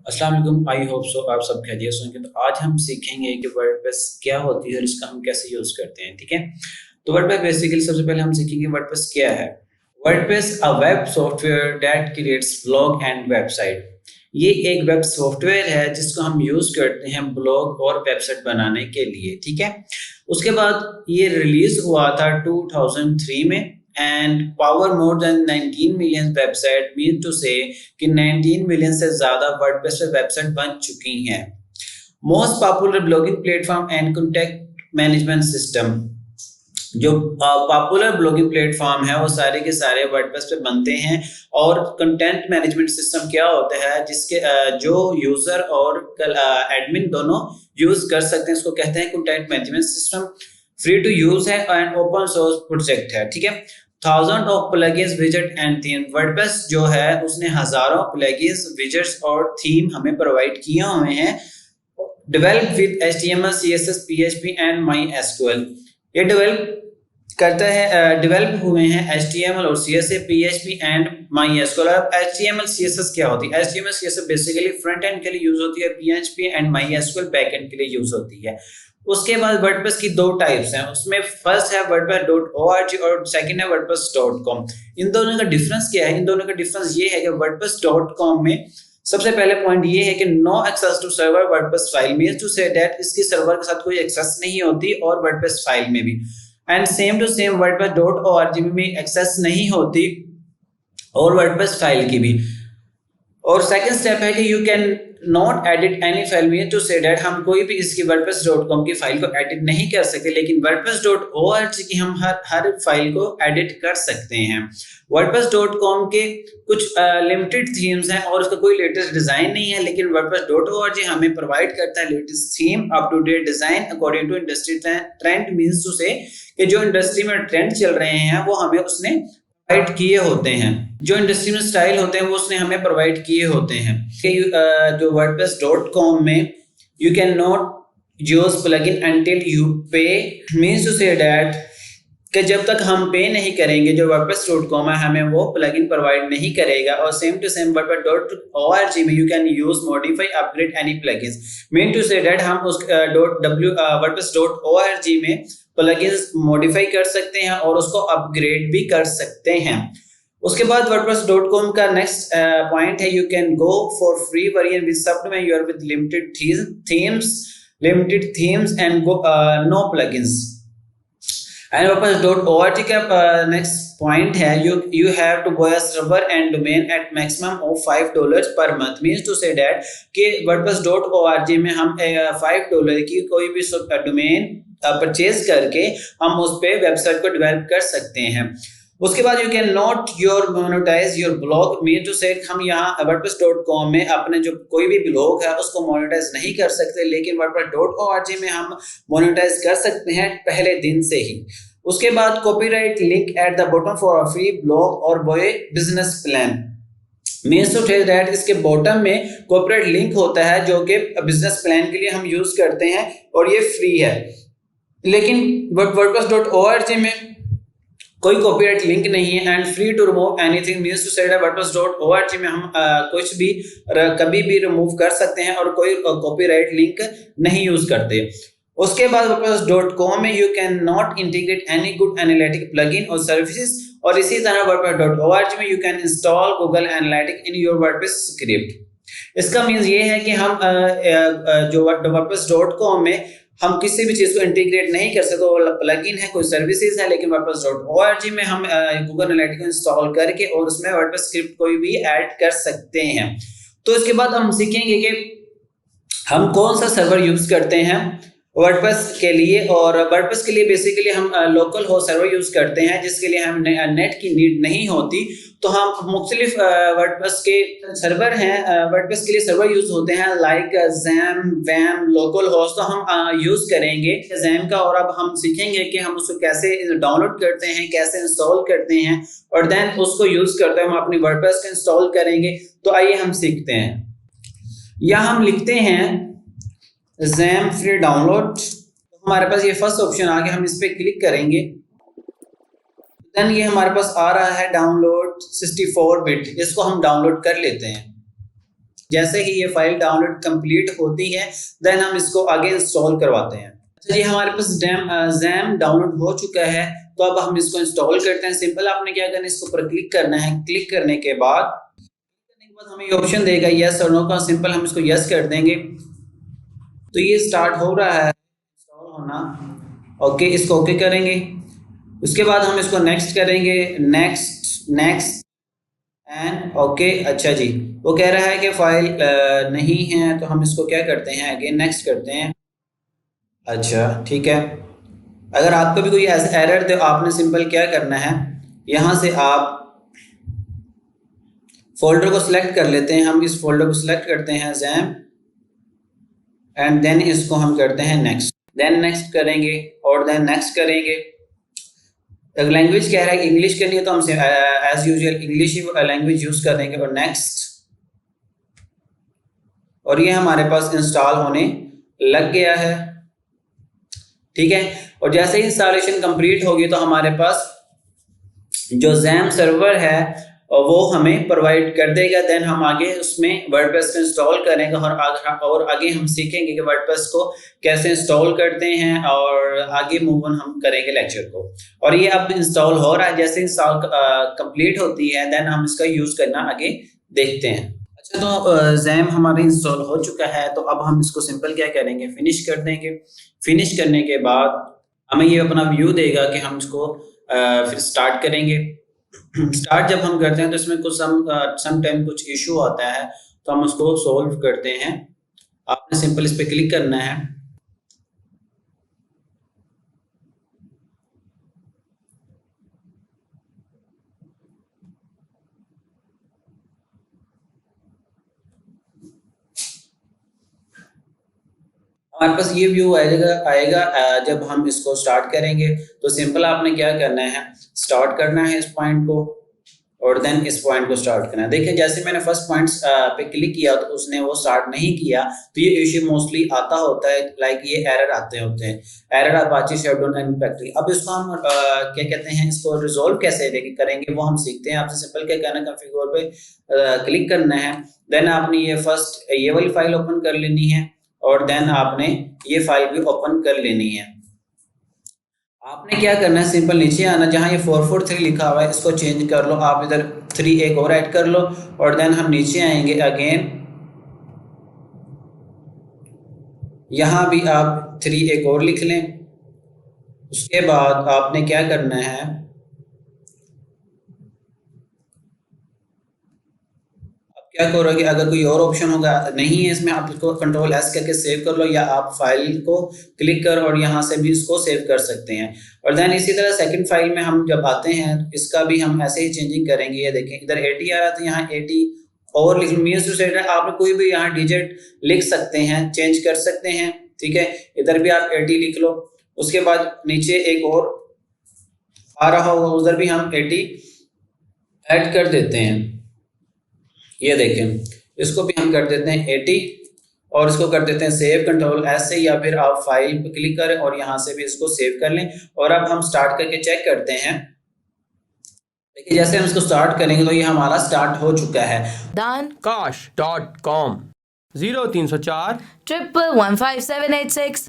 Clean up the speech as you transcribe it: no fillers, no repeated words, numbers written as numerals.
अस्सलाम वालेकुम। I hope so आप सब खैरियत से होंगे। तो आज हम सीखेंगे कि वर्डप्रेस क्या होती है और इसका हम कैसे यूज करते हैं। ठीक है, तो वर्डप्रेस बेसिकली सबसे पहले हम सीखेंगे वर्डप्रेस क्या है। WordPress a web software that creates blog and website. ये एक वेब सॉफ्टवेयर है जिसको हम यूज करते हैं ब्लॉग और वेबसाइट बनाने के लिए। ठीक है, उसके बाद ये रिलीज हुआ था 2003 में and power more than 19 million website, mean to say कि 19 मिलियन से ज्यादा वर्डप्रेस पे वेबसाइट बन चुकी हैं। Most popular blogging platform and content management system. जो पॉपुलर ब्लॉगिंग प्लेटफॉर्म है वो सारे के सारे वर्डप्रेस पे बनते हैं। और कंटेंट मैनेजमेंट सिस्टम क्या होता है जिसके जो यूजर और एडमिन दोनों यूज कर सकते हैं, उसको कहते हैं content management system. Free to use है एंड ओपन सोर्स प्रोजेक्ट है। ठीक है, थाउजेंड ऑफ प्लगइन्स विजेट एंड थीम। वर्डप्रेस जो है उसने हजारों प्लगइन्स विजेट्स और थीम हमें प्रोवाइड किए हुए हैं। Develop with HTML CSS PHP and MySQL। ये डेवलप हुए हैं HTML और CSS PHP एंड MySQL। अब HTML CSS क्या होती है? HTML CSS basically front end के लिए यूज होती है, PHP and MySQL back and के लिए यूज होती है। उसके बाद वर्डप्रेस की दो टाइप्स हैं, उसमें फर्स्ट है wordpress.org और सेकंड है wordpress.com। इन दोनों का डिफरेंस क्या है? इन दोनों का डिफरेंस ये है कि wordpress.com में सबसे पहले पॉइंट ये है कि no access to server WordPress file, means to say that इसकी सर्वर के साथ कोई एक्सेस नहीं होती और वर्डप्रेस फाइल में भी। And same to same wordpress.org में भी एक्सेस नहीं होती और वर्डप्रेस फाइल की भी। और सेकंड स्टेप है कि you can not edit any file, mean to say that हम कोई भी इसकी wordpress.com की फाइल को एडिट नहीं कर सकते, लेकिन wordpress.org की हम हर फाइल को एडिट कर सकते हैं। wordpress.com के कुछ लिमिटेड थीम्स हैं और उसका कोई लेटेस्ट डिजाइन नहीं है, लेकिन wordpress.org हमें प्रोवाइड करता है latest theme, up to date design according to industry trend, means to say कि जो इंडस्ट्री में ट्रेंड चल रहे हैं वो हमें उसने प्रोवाइड किए होते हैं, जो इंडस्ट्री में स्टाइल होते हैं वो उसने हमें प्रोवाइड किए होते हैं। जो wordpress.com में you can not use plugin until you पे, मींस टू से दैट कि जब तक हम पे नहीं करेंगे जो wordpress.com है हमें वो प्लगइन प्रोवाइड नहीं करेगा। और सेम टू सेम wordpress.org में you can use modify upgrade any plugins, mean to say that हम उस wordpress.org में प्लगइन्स मॉडिफाई कर सकते हैं और उसको अपग्रेड भी कर सकते हैं। उसके बाद wordpress.com का नेक्स्ट पॉइंट है you can go for free variant with subdomain your with limited themes and no plugins. And wordpress.org का नेक्स्ट पॉइंट है you have to buy a server and domain at maximum of $5 per month, means to say that कि wordpress.org में हम $5 की कोई भी domain purchase करके हम उस पे वेबसाइट को डेवलप कर सकते हैं। उसके बाद you can not your monetize your blog, mean to say हम यहाँ wordpress.com में अपने जो कोई भी ब्लॉग है उसको मोनेटाइज नहीं कर सकते, लेकिन wordpress.org में हम मोनेटाइज कर सकते हैं पहले दिन से ही। उसके बाद copyright link at the bottom for a free blog और buy business plan, means to say that इसके बॉटम में कॉपीराइट लिंक होता है जो कि बिजनेस प्लान के लिए हम यूज करते हैं और ये फ्री है। लेकिन wordpress.org में कोई कॉपीराइट लिंक नहीं है and free to remove anything, means to say wordpress.org में हम कुछ भी कभी भी रिमूव कर सकते हैं और कोई कॉपीराइट लिंक नहीं यूज करते। उसके बाद wordpress.com में you can not integrate any good analytic plugin और सर्विसेज। और इसी तरह wordpress.org में you can install Google analytic in your WordPress script. इसका मींस ये है कि हम जो wordpress.com में हम किसी भी चीज को इंटीग्रेट नहीं कर सकते, प्लगइन है कोई सर्विसेज है, लेकिन wordpress.org में हम गूगल एनालिटिक्स इंस्टॉल करके और उसमें वर्डप्रेस स्क्रिप्ट कोई भी ऐड कर सकते हैं। तो इसके बाद हम सीखेंगे कि हम कौन सा सर्वर यूज करते हैं वर्डप्रेस के लिए। और वर्डप्रेस के लिए बेसिकली हम लोकल होस्ट सर्वर यूज करते हैं जिसके लिए हम नेट की नीड नहीं होती। तो हम मुख्तलिफ वर्डप्रेस के सर्वर हैं, वर्डप्रेस के लिए सर्वर यूज होते हैं लाइक जैम, वैम, लोकल होस्ट। तो हम यूज करेंगे जैम का और अब हम सीखेंगे कि हम उसको कैसे डाउनलोड करते हैं, कैसे इंस्टॉल करते हैं और देन उसको यूज करते हैं हम अपनी वर्डप्रेस को इंस्टॉल करेंगे। तो आइए हम सीखते हैं। यहाँ हम लिखते हैं जैम फ्री डाउनलोड, तो हमारे पास ये फर्स्ट ऑप्शन आ गया, हम इस पे क्लिक करेंगे। देन ये हमारे पास आ रहा है डाउनलोड 64 बिट, इसको हम डाउनलोड कर लेते हैं। जैसे ही ये फाइल डाउनलोड कंप्लीट होती है देन हम इसको आगे इंस्टॉल करवाते हैं। अच्छा जी, हमारे पास जैम डाउनलोड हो चुका है, तो अब हम इसको इंस्टॉल करते हैं। सिंपल आपने क्या करना है, इसके ऊपर क्लिक करना है। क्लिक करने के बाद हमें ये ऑप्शन देगा यस और नो का। सिंपल हम इसको यस कर देंगे तो ये स्टार्ट हो रहा है इंस्टॉल होना। ओके, इसको ओके करेंगे। उसके बाद हम इसको नेक्स्ट करेंगे, नेक्स्ट नेक्स्ट एंड ओके। अच्छा जी, वो कह रहा है कि फाइल नहीं है, तो हम इसको क्या करते हैं, अगेन नेक्स्ट करते हैं। अच्छा ठीक है, अगर आपको भी कोई ऐसा एरर दे, आपने सिंपल क्या करना है, यहाँ से आप फोल्डर को सिलेक्ट कर लेते हैं। हम इस फोल्डर को सिलेक्ट करते हैं जैम, एंड देन इसको हम करते हैं नेक्स्ट, देन नेक्स्ट करेंगे और देन नेक्स्ट करेंगे। लैंग्वेज क्या है, इंग्लिश करनी है, तो हम एज यूजुअल इंग्लिश ही लैंग्वेज यूज कर देंगे और नेक्स्ट। और ये हमारे पास इंस्टॉल होने लग गया है। ठीक है, और जैसे ही इंस्टॉलेशन कंप्लीट होगी तो हमारे पास जो जैम सर्वर है वो हमें प्रोवाइड कर देगा। देन हम आगे उसमें वर्डप्रेस को इंस्टॉल करेंगे और आगे हम सीखेंगे कि वर्डप्रेस को कैसे इंस्टॉल करते हैं, और आगे मूव ऑन हम करेंगे लेक्चर को। और ये अब इंस्टॉल हो रहा है, जैसे इंस्टॉल कंप्लीट होती है देन हम इसका यूज करना आगे देखते हैं। अच्छा, तो जैम हमारे इंस्टॉल हो चुका है, तो अब हम इसको सिंपल क्या करेंगे, फिनिश कर देंगे। फिनिश करने के बाद हमें ये अपना व्यू देगा कि हम इसको फिर स्टार्ट करेंगे। स्टार्ट जब हम करते हैं तो इसमें कुछ सम टाइम कुछ इशू आता है, तो हम उसको सॉल्व करते हैं। आपने सिंपल इस पे क्लिक करना है। हमारे पास ये व्यू आएगा जब हम इसको स्टार्ट करेंगे। तो सिंपल आपने क्या करना है, स्टार्ट करना है इस पॉइंट को और देन इस पॉइंट को स्टार्ट करना है। देखिए, जैसे मैंने फर्स्ट पॉइंट पे क्लिक किया तो उसने वो स्टार्ट नहीं किया, तो ये इश्यू मोस्टली आता होता है, लाइक ये एरर आते होते हैं, एरर अपाचे शेडोन एंड फैक्ट्री। अब इसको हम क्या कहते हैं, इसको रिजोल्व कैसे करेंगे वो हम सीखते हैं। आपसे सिंपल क्या करना है, कॉन्फ़िगर पे क्लिक करना है। देन आपने ये फर्स्ट ये वाली फाइल ओपन कर लेनी है और देन आपने ये फाइल भी ओपन कर लेनी है। आपने क्या करना है, सिंपल नीचे आना, जहां ये 443 लिखा हुआ है इसको चेंज कर लो। आप इधर 3 एक और ऐड कर लो और देन हम नीचे आएंगे अगेन, यहां भी आप 3 एक और लिख लें। उसके बाद आपने क्या करना है, क्या करोगे, अगर कोई और ऑप्शन होगा नहीं है इसमें, आप इसको कंट्रोल एस करके सेव कर लो, या आप फाइल को क्लिक कर और यहाँ से भी इसको सेव कर सकते हैं। और देन इसी तरह सेकंड फाइल में हम जब आते हैं इसका भी हम ऐसे ही चेंजिंग करेंगे। ये देखें, इधर 80 आ रहा था, यहाँ 80 और लिख मीन्स टू सेट, आपने कोई भी यहाँ डिजिट लिख सकते हैं, चेंज कर सकते हैं। ठीक है, इधर भी आप 80 लिख लो। उसके बाद नीचे एक और आ रहा होगा, उधर भी हम 80 ऐड कर देते हैं। ये देखें, इसको भी हम कर देते हैं 80 और इसको कर देते हैं सेव, कंट्रोल एस से, या फिर आप फाइल पे क्लिक करें और यहाँ से भी इसको सेव कर लें। और अब हम स्टार्ट करके चेक करते हैं। देखिए, जैसे हम इसको स्टार्ट करेंगे तो ये हमारा स्टार्ट हो चुका है। dankosh.com 0304 1115786